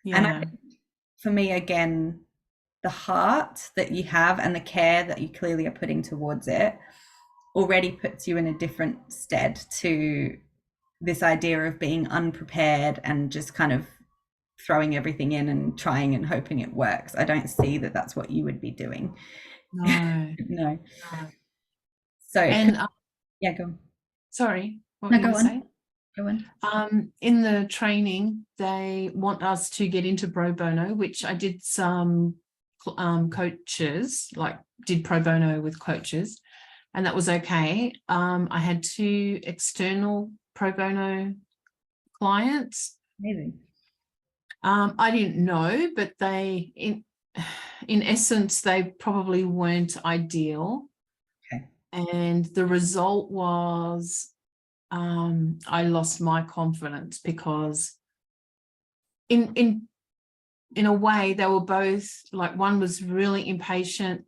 B: Yeah.
A: And I think for me, again, the heart that you have and the care that you clearly are putting towards it already puts you in a different stead to this idea of being unprepared and just kind of throwing everything in and trying and hoping it works. I don't see that that's what you would be doing.
B: No.
A: No. So
B: and
A: yeah, go on.
B: Sorry, what
A: No,
B: were you
A: go
B: going to
A: on.
B: say?
A: Go on.
B: In the training, they want us to get into pro bono, which I did some coaches, like did pro bono with coaches, and that was okay. I had 2 external pro bono clients.
A: Amazing.
B: I didn't know, but they, in essence, they probably weren't ideal.
A: Okay.
B: And the result was I lost my confidence because in a way they were both like, one was really impatient.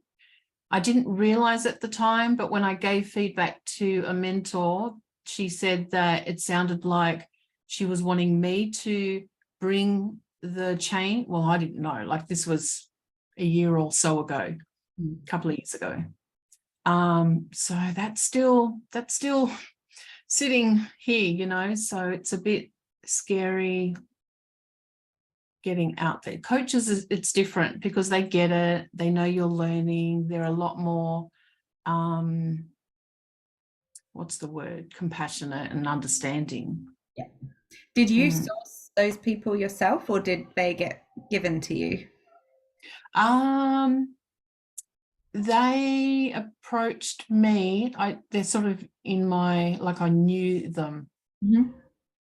B: I didn't realize at the time, but when I gave feedback to a mentor, she said that it sounded like she was wanting me to bring the change. Well, I didn't know, like this was a year or so ago, a couple of years ago. So that's still sitting here, so it's a bit scary getting out there. Coaches, it's different because they get it, they know you're learning, they're a lot more what's the word, compassionate and understanding.
A: Yeah. Did you source those people yourself, or did they get given to you?
B: They approached me. They're sort of in my, like I knew them.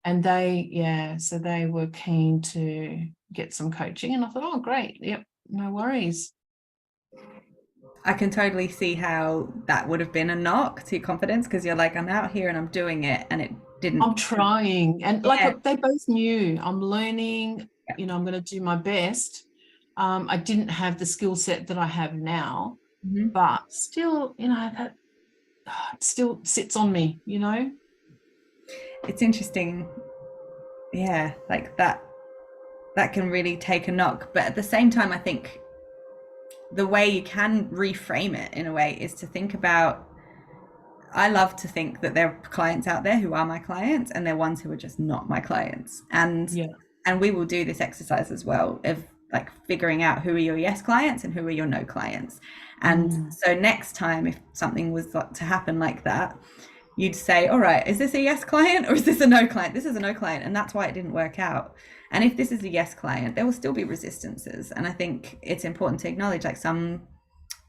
B: And so they were keen to get some coaching, and I thought, oh great, yep, no worries.
A: I can totally see how that would have been a knock to your confidence, because you're like, I'm out here and I'm doing it, and it didn't.
B: I'm trying, and like they both knew I'm learning, I'm going to do my best. I didn't have the skill set that I have now, but still, that it still sits on me,
A: It's interesting. Yeah, like that can really take a knock. But at the same time, I think the way you can reframe it in a way is to think about, I love to think that there are clients out there who are my clients, and there are ones who are just not my clients. And we will do this exercise as well of like figuring out who are your yes clients and who are your no clients. And so next time, if something was to happen like that, you'd say, all right, is this a yes client or is this a no client? This is a no client, and that's why it didn't work out. And if this is a yes client, there will still be resistances. And I think it's important to acknowledge, like, some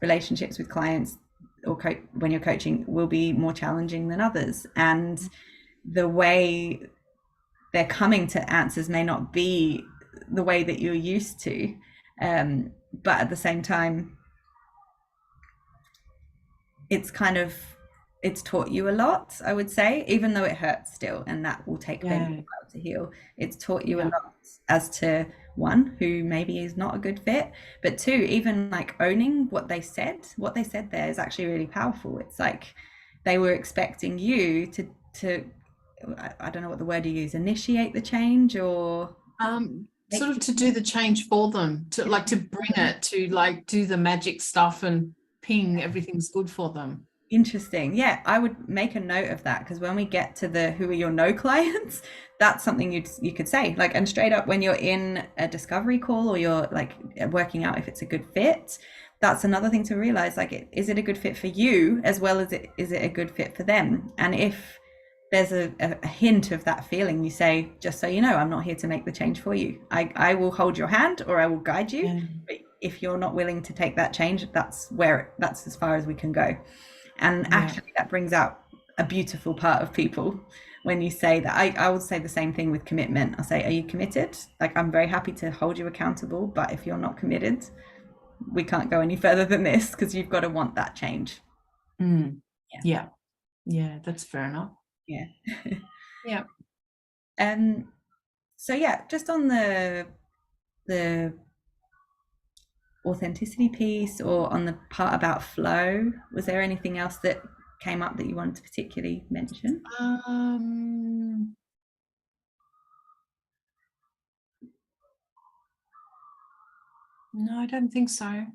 A: relationships with clients or when you're coaching will be more challenging than others. And the way they're coming to answers may not be the way that you're used to. But at the same time, it's taught you a lot, I would say, even though it hurts still, and that will take maybe a while to heal. It's taught you a lot as to, one, who maybe is not a good fit, but two, even like owning what they said there is actually really powerful. It's like they were expecting you to I don't know what the word you use, initiate the change, or
B: sort of to do the change for them, to like to bring it, to like do the magic stuff and ping, everything's good for them.
A: Interesting. Yeah, I would make a note of that, because when we get to the who are your no clients, that's something you could say, like, and straight up when you're in a discovery call or you're like working out if it's a good fit, that's another thing to realize, like, is it a good fit for you as well as is it a good fit for them? And if there's a hint of that feeling, you say, just so you know, I'm not here to make the change for you. I will hold your hand or I will guide you.
B: Yeah.
A: But if you're not willing to take that change, that's as far as we can go. And
B: Yeah.
A: actually, that brings out a beautiful part of people when you say that. I would say the same thing with commitment. I'll say, are you committed? Like, I'm very happy to hold you accountable, but if you're not committed, we can't go any further than this, because you've got to want that change.
B: Mm. Yeah. Yeah, that's fair enough.
A: Yeah.
B: Yeah.
A: So yeah, just on the authenticity piece, or on the part about flow, was there anything else that came up that you wanted to particularly mention?
B: No, I don't think so.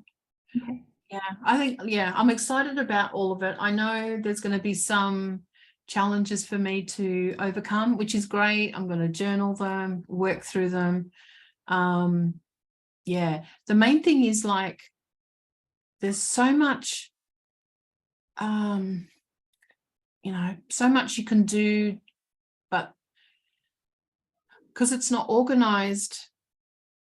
A: Okay.
B: Yeah, I think, yeah, I'm excited about all of it. I know there's going to be some challenges for me to overcome, which is great. I'm going to journal them, work through them. Yeah, the main thing is, like, there's so much, so much you can do, but because it's not organized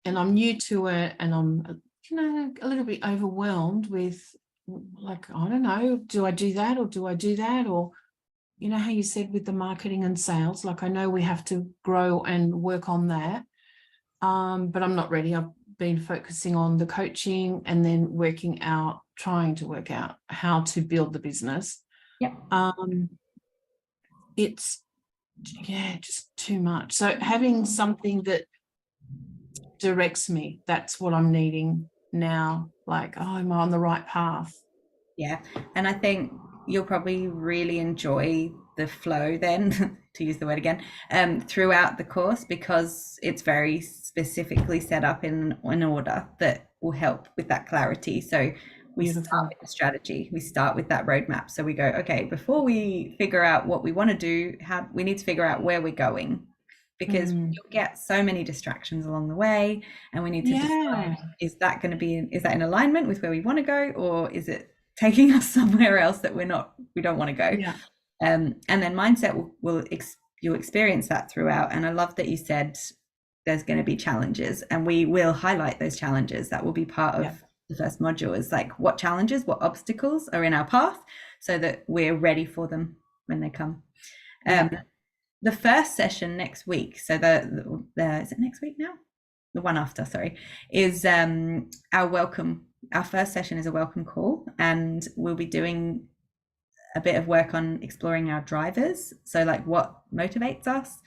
B: and I'm new to it, and I'm, a little bit overwhelmed with, like, I don't know, do I do that or do I do that? Or, how you said with the marketing and sales, like, I know we have to grow and work on that. But I'm not ready. I've been focusing on the coaching and then trying to work out how to build the business.
A: Yep.
B: It's, just too much. So having something that directs me, that's what I'm needing now. Like, oh, am I on the right path?
A: Yeah. And I think you'll probably really enjoy the flow then, to use the word again, throughout the course, because it's very specifically set up in an order that will help with that clarity. So we
B: Beautiful.
A: start with the strategy, we start with that roadmap. So we go, okay, before we figure out what we want to do, we need to figure out where we're going, because you'll get so many distractions along the way, and we need to decide, is that in alignment with where we want to go, or is it taking us somewhere else that we don't want to go?
B: Yeah.
A: And then mindset you'll experience that throughout. And I love that you said there's going to be challenges, and we will highlight those challenges. That will be part of the first module, is like, what challenges, what obstacles are in our path, so that we're ready for them when they come. The first session next week, so the is it next week now? The one after, sorry, is our welcome. Our first session is a welcome call, and we'll be doing a bit of work on exploring our drivers. So, like, what motivates us,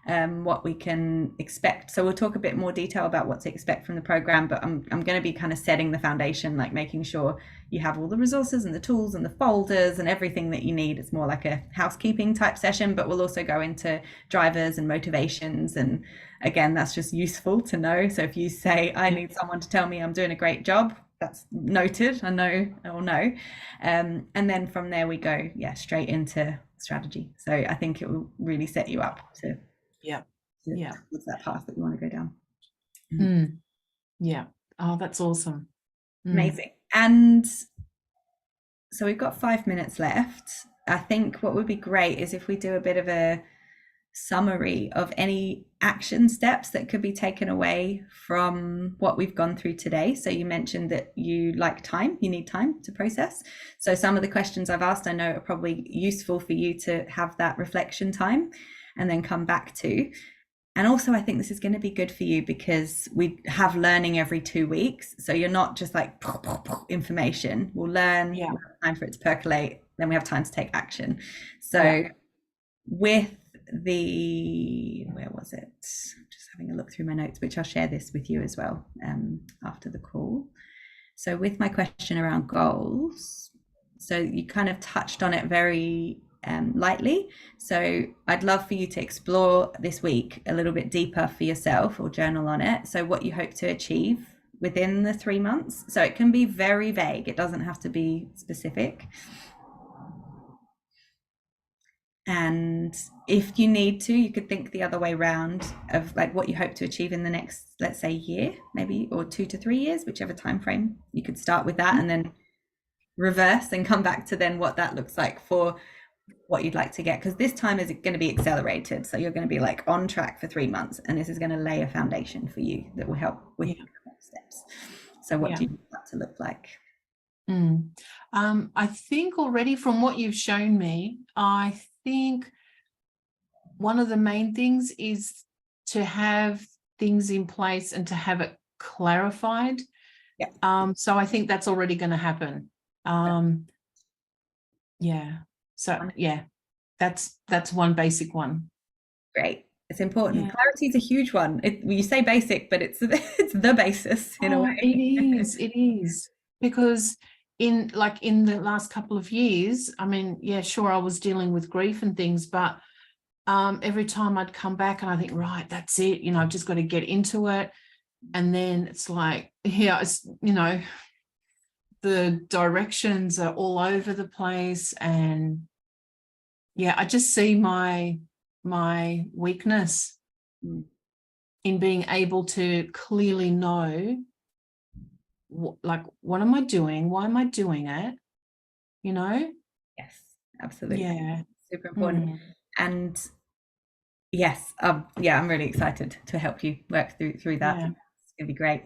A: what we can expect. So we'll talk a bit more detail about what to expect from the program, but I'm going to be kind of setting the foundation, like making sure you have all the resources and the tools and the folders and everything that you need. It's more like a housekeeping type session, but we'll also go into drivers and motivations. And again, that's just useful to know. So if you say, I need someone to tell me I'm doing a great job, that's noted. I will know. And then from there we go, straight into strategy. So I think it will really set you up to towards that path that you want to go down.
B: Yeah. Oh, that's awesome.
A: Amazing. And so we've got 5 minutes left. I think what would be great is if we do a bit of a summary of any action steps that could be taken away from what we've gone through today. So you mentioned that you need time to process. So some of the questions I've asked, I know, are probably useful for you to have that reflection time and then come back to. And also, I think this is going to be good for you because we have learning every 2 weeks. So you're not just like information. We'll learn, we'll have time for it to percolate, then we have time to take action. So with where was it? Just having a look through my notes, which I'll share this with you as well after the call. So with my question around goals, so you kind of touched on it very lightly. So I'd love for you to explore this week a little bit deeper for yourself, or journal on it. So what you hope to achieve within the 3 months. So it can be very vague. It doesn't have to be specific. And if you need to, you could think the other way around of like what you hope to achieve in the next, let's say, year, maybe, or 2 to 3 years, whichever time frame. You could start with that and then reverse and come back to then what that looks like for what you'd like to get, because this time is going to be accelerated, so you're going to be like on track for 3 months, and this is going to lay a foundation for you that will help with
B: Yeah.
A: steps. So what
B: Yeah.
A: do you want that to look like?
B: I think already from what you've shown me, I think one of the main things is to have things in place and to have it clarified.
A: Yeah.
B: So I think that's already going to happen. Yeah. So yeah, that's one basic one.
A: Great. It's important.
B: Yeah.
A: Clarity is a huge one. You say basic, but it's it's the basis in a
B: Oh, it
A: way.
B: is. It is. Because in the last couple of years, I mean, yeah, sure, I was dealing with grief and things, but every time I'd come back and I think, right, that's it, I've just got to get into it. And then it's like, yeah, it's, the directions are all over the place. And yeah, I just see my weakness in being able to clearly know what am I doing? Why am I doing it?
A: Yes, absolutely.
B: Yeah.
A: Super important. And yes, yeah, I'm really excited to help you work through that.
B: Yeah.
A: It's gonna be great.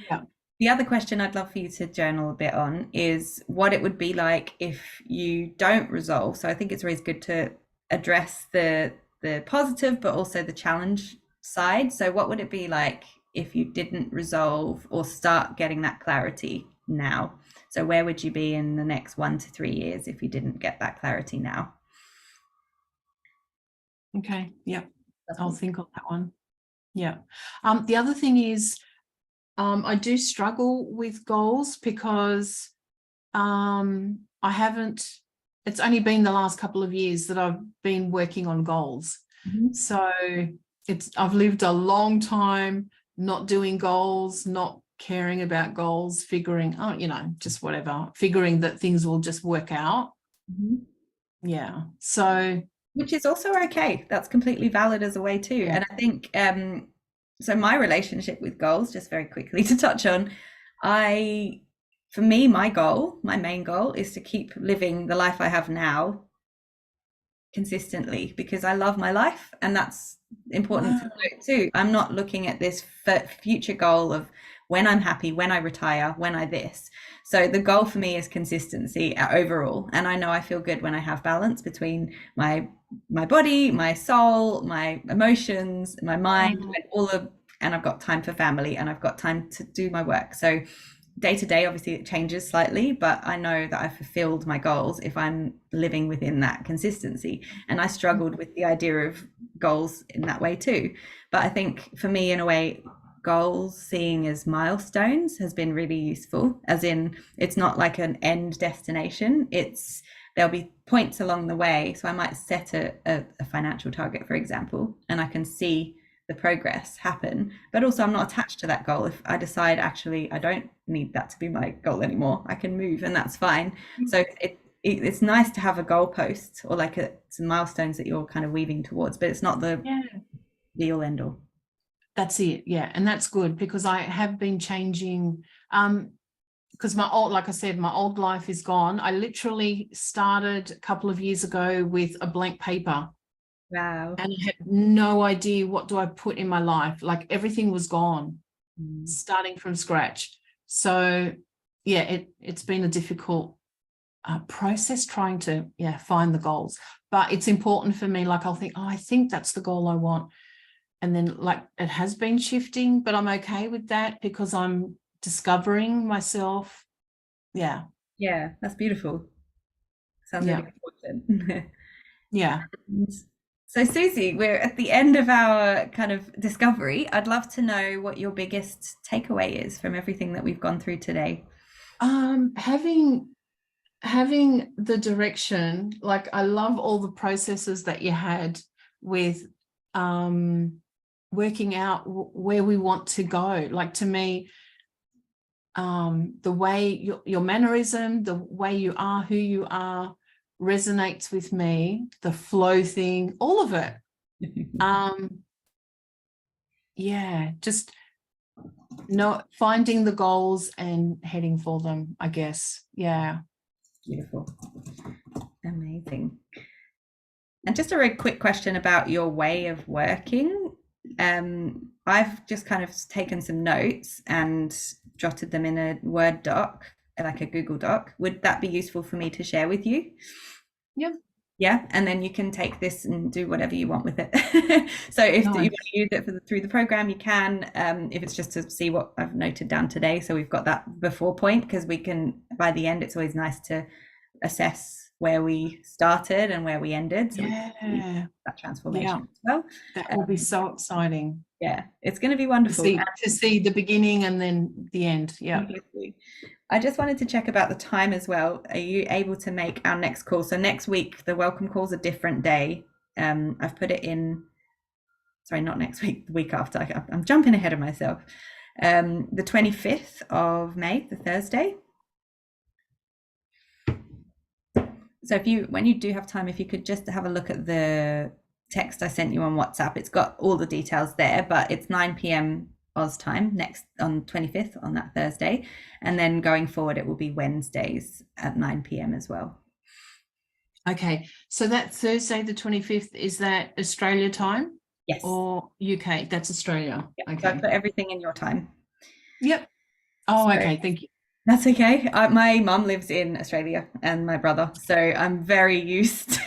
B: Yeah.
A: The other question I'd love for you to journal a bit on is what it would be like if you don't resolve. So I think it's always good to address the positive, but also the challenge side. So what would it be like if you didn't resolve or start getting that clarity now? So where would you be in the next 1 to 3 years if you didn't get that clarity now?
B: Okay. Yeah. I'll think on that one. Yeah. The other thing is, I do struggle with goals because it's only been the last couple of years that I've been working on goals.
A: Mhm.
B: So I've lived a long time not doing goals, not caring about goals, figuring, just whatever, figuring that things will just work out.
A: Mhm.
B: Yeah. So,
A: which is also okay. That's completely valid as a way too.
B: yeah.
A: And I think so my relationship with goals, just very quickly to touch on, for me, my main goal is to keep living the life I have now consistently, because I love my life, and that's important to note too. I'm not looking at this future goal of when I'm happy, when I retire, when I this. So the goal for me is consistency overall, and I know I feel good when I have balance between my body, my soul, my emotions, my mind, and I've got time for family, and I've got time to do my work. So day to day, obviously it changes slightly, but I know that I've fulfilled my goals if I'm living within that consistency. And I struggled with the idea of goals in that way too. But I think for me, in a way, goals seeing as milestones has been really useful, as in it's not like an end destination. There'll be points along the way. So I might set a financial target, for example, and I can see the progress happen, but also I'm not attached to that goal. If I decide actually I don't need that to be my goal anymore, I can move, and that's fine. So it's nice to have a goalpost or like some milestones that you're kind of weaving towards, but it's not the be all end all.
B: That's it. Yeah. And that's good, because I have been changing, because like I said, my old life is gone. I literally started a couple of years ago with a blank paper.
A: Wow.
B: And I had no idea what do I put in my life. Like everything was gone, starting from scratch. So yeah, it's been a difficult process trying to find the goals. But it's important for me. Like I'll think, I think that's the goal I want. And then like it has been shifting, but I'm okay with that because I'm discovering myself. Yeah.
A: Yeah, that's beautiful. Sounds really important.
B: Yeah.
A: So Suzie, we're at the end of our kind of discovery. I'd love to know what your biggest takeaway is from everything that we've gone through today.
B: Having the direction, like I love all the processes that you had with working out where we want to go. Like to me, the way your mannerism, the way you are, who you are, resonates with me. The flow thing, all of it. Just finding the goals and heading for them, I guess. Yeah.
A: Beautiful. Amazing. And just a very quick question about your way of working. I've just kind of taken some notes and jotted them in a Word doc, like a Google Doc. Would that be useful for me to share with you?
B: Yep.
A: Yeah, and then you can take this and do whatever you want with it. So if you want
B: Nice.
A: to use it through the program, you can. If it's just to see what I've noted down today, so we've got that before point, because we can, by the end, it's always nice to assess where we started and where we ended, so we can see
B: Yeah.
A: that
B: Yeah.
A: transformation as well.
B: That will be so exciting
A: Yeah, it's going to be
B: to
A: wonderful.
B: see the beginning and then the end. Yeah.
A: Exactly. I just wanted to check about the time as well. Are you able to make our next call? So next week, the welcome call's a different day. I've put it in, sorry, not next week, the week after. I'm jumping ahead of myself. The 25th of May, the Thursday. So when you do have time, if you could just have a look at the text I sent you on WhatsApp, it's got all the details there, but it's 9 p.m. Oz time next on 25th on that Thursday. And then going forward, it will be Wednesdays at 9 p.m. as well.
B: Okay. So that Thursday, the 25th, is that Australia time?
A: Yes.
B: Or UK? That's Australia.
A: Yep.
B: Okay.
A: So I put everything in your time.
B: Yep. Oh,
A: So,
B: okay. Thank you.
A: that's okay. My mum lives in Australia and my brother, so I'm very used to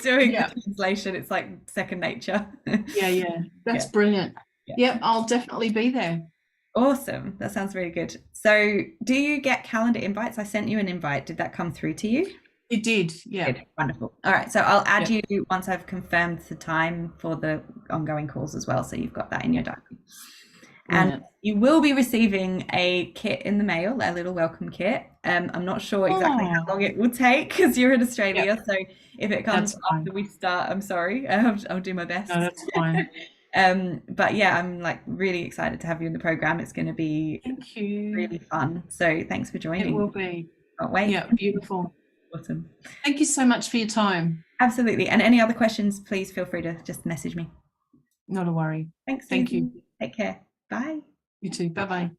A: doing the translation. It's like second nature.
B: Yeah. That's
A: Yeah.
B: brilliant.
A: Yeah.
B: Yep, I'll definitely be there.
A: Awesome. That sounds really good. So, do you get calendar invites? I sent you an invite. Did that come through to you?
B: It did. Yeah.
A: Good. Wonderful. All right. So, I'll add
B: Yep.
A: you once I've confirmed the time for the ongoing calls as well. So, you've got that in your diary. And
B: Brilliant.
A: you will be receiving a kit in the mail, a little welcome kit. I'm not sure exactly how long it will take because you're in Australia.
B: Yep.
A: So if it comes
B: That's fine.
A: after we start, I'm sorry. I'll do my best.
B: No, that's fine.
A: But yeah, I'm like really excited to have you in the program. It's going to be
B: Thank you.
A: really fun. So thanks for
B: It
A: joining.
B: will be.
A: Can't wait.
B: Yeah, beautiful.
A: Awesome.
B: Thank you so much for your time.
A: Absolutely. And any other questions, please feel free to just message me.
B: Not a worry.
A: Thanks.
B: Thank
A: Susie.
B: you.
A: Take care. Bye.
B: You too. Bye-bye.